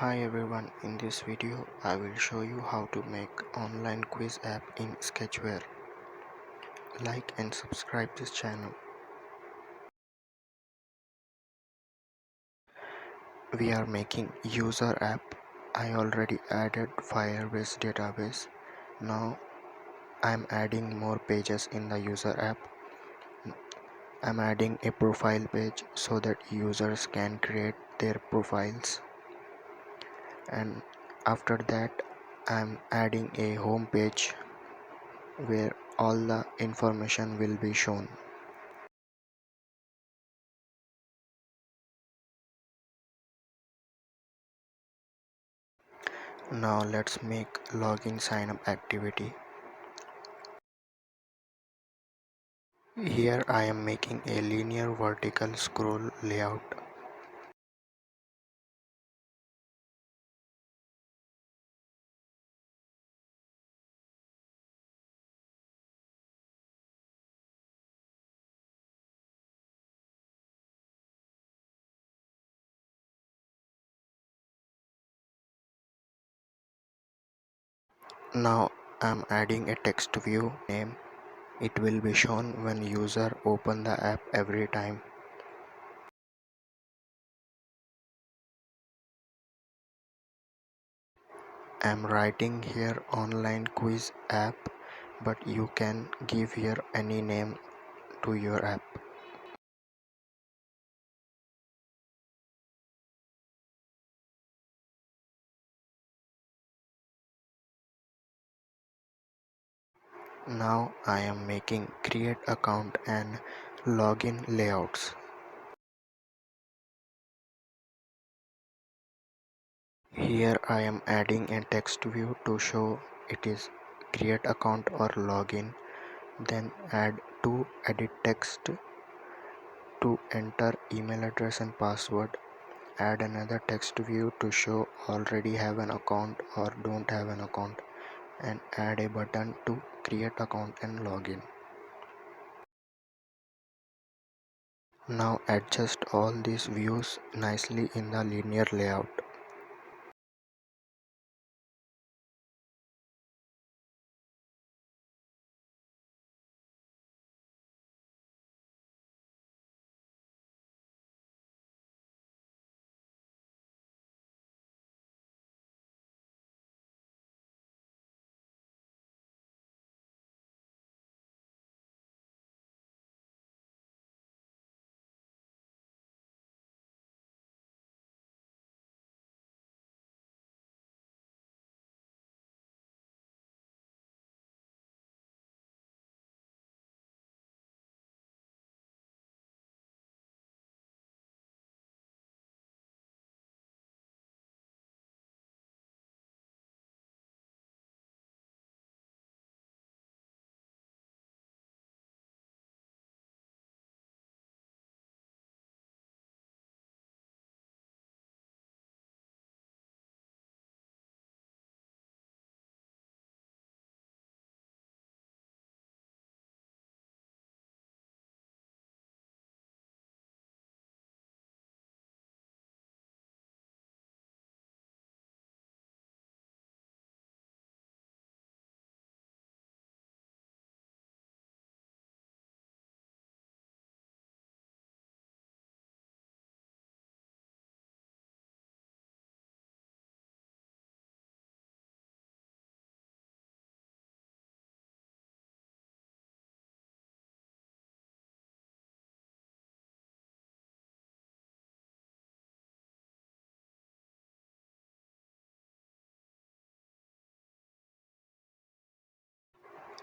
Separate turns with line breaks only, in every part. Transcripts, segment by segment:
Hi everyone, in this video I will show you how to make online quiz app in Sketchware. Like and subscribe this channel. We are making user app. I already added Firebase database. Now I am adding more pages in the user app. I am adding a profile page so that users can create their profiles, and after that I am adding a home page where all the information will be shown. Now let's make login sign up activity. Here I am making a linear vertical scroll layout. Now I am adding a text view name. It will be shown when user open the app every time. I am writing here online quiz app, but you can give here any name to your app. Now I am making create account and login layouts. Here I am adding a text view to show it is create account or login. Then add two edit text to enter email address and password. Add another text view to show already have an account or don't have an account, and add a button to create account and login. Now adjust all these views nicely in the linear layout.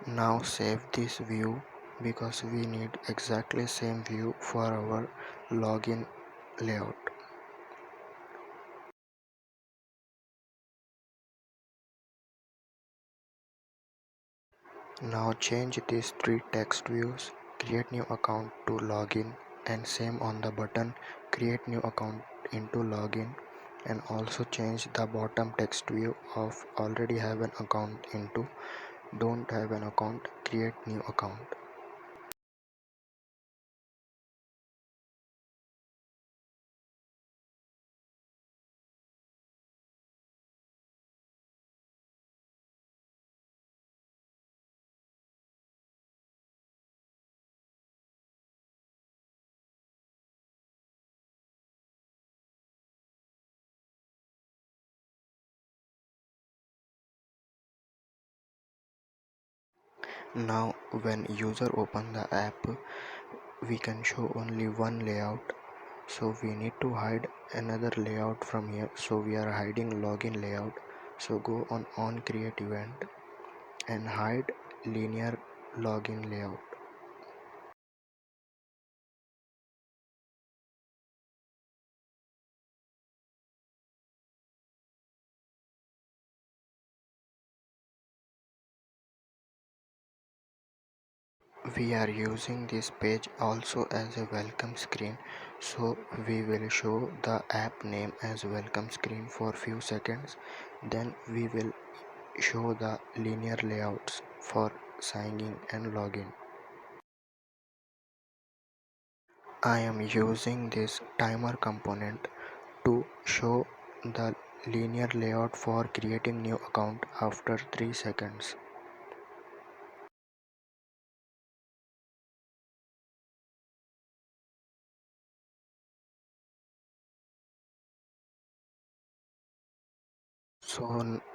Now save this view because we need exactly same view for our login layout. Now change these three text views, create new account to login, and same on the button create new account into login, and also change the bottom text view of already have an account into don't have an account create new account. Now when user open the app, we can show only one layout, so we need to hide another layout from here. So we are hiding login layout, so go on create event and hide linear login layout. We are using this page also as a welcome screen, so we will show the app name as welcome screen for few seconds, then we will show the linear layouts for signing and login. I am using this timer component to show the linear layout for creating new account after 3 seconds.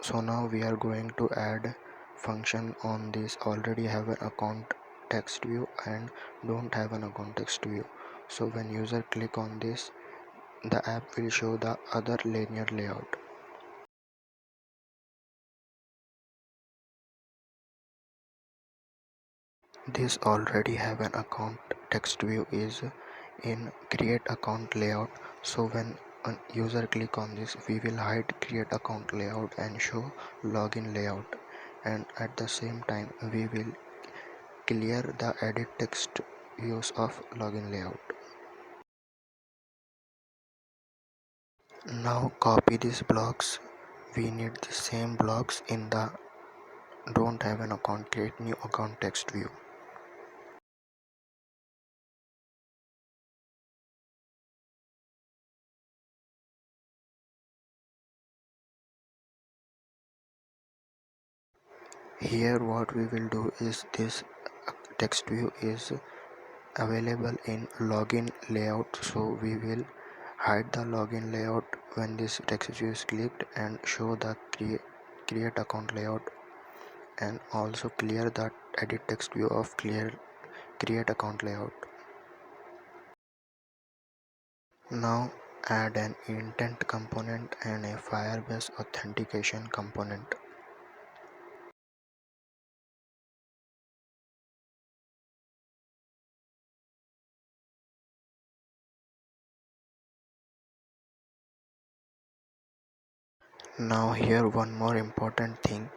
So now we are going to add function on this already have an account text view and don't have an account text view. So when user click on this, the app will show the other linear layout. This already have an account text view is in create account layout. So when a user click on this, we will hide create account layout and show login layout, and at the same time we will clear the edit text views of login layout. Now copy these blocks. We need the same blocks in the don't have an account create new account text view. Here what we will do is this text view is available in login layout, so we will hide the login layout when this text view is clicked and show the create account layout, and also clear the edit text view of create account layout. Now add an intent component and a Firebase authentication component. Now here one more important thing,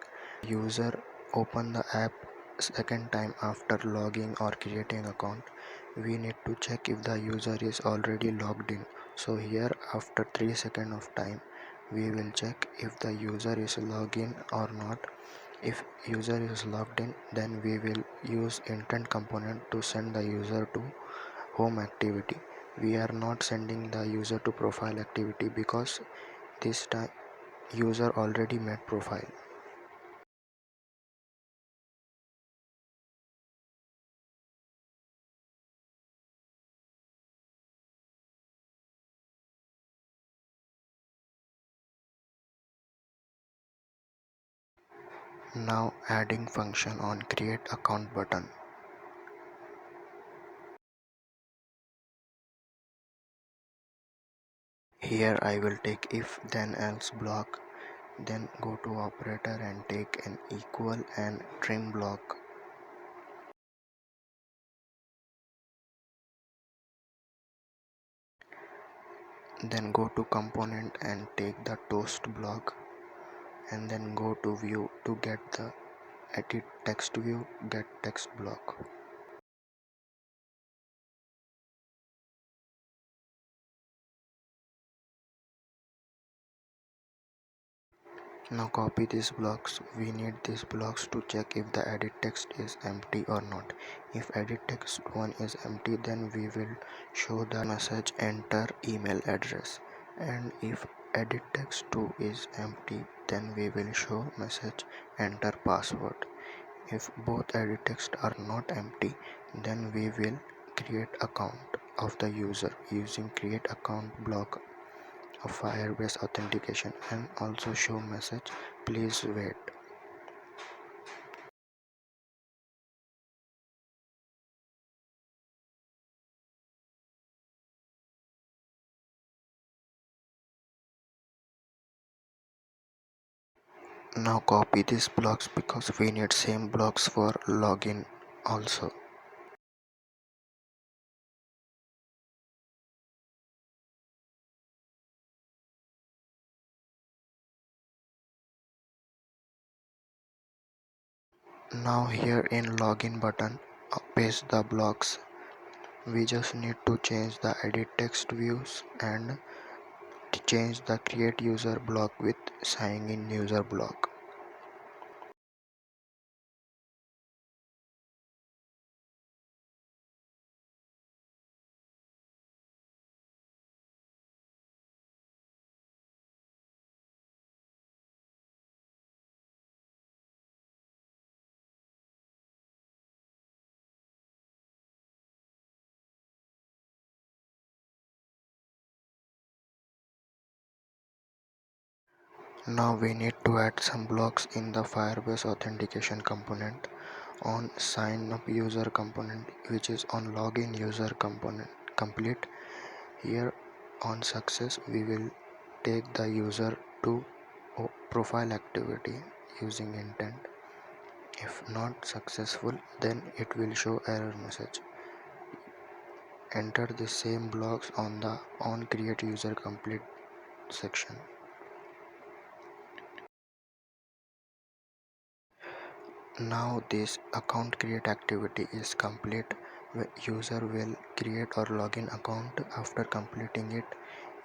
user open the app second time after logging or creating account, we need to check if the user is already logged in. So here after 3 seconds of time we will check if the user is logged in or not. If user is logged in, then we will use intent component to send the user to home activity. We are not sending the user to profile activity because this time user already made profile. Now adding function on create account button. Here I will take if then else block, then go to operator and take an equal and trim block. Then go to component and take the toast block, and then go to view to get the edit text view, get text block. Now copy these blocks. We need these blocks to check if the edit text is empty or not. If edit text 1 is empty, then we will show the message enter email address, and if edit text 2 is empty, then we will show message enter password. If both edit text are not empty, then we will create account of the user using create account block of Firebase authentication, and also show message please wait. Now copy these blocks because we need same blocks for login also. Now here in login button, paste the blocks. We just need to change the edit text views and change the create user block with sign in user block. Now we need to add some blocks in the Firebase authentication component on sign up user component, which is on login user component complete. Here on success we will take the user to profile activity using intent. If not successful, then it will show error message. Enter the same blocks on the on create user complete section. Now this account create activity is complete. User will create or login account. After completing it,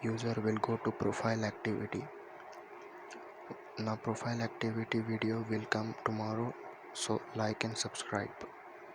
user will go to profile activity. Now profile activity video will come tomorrow, so like and subscribe.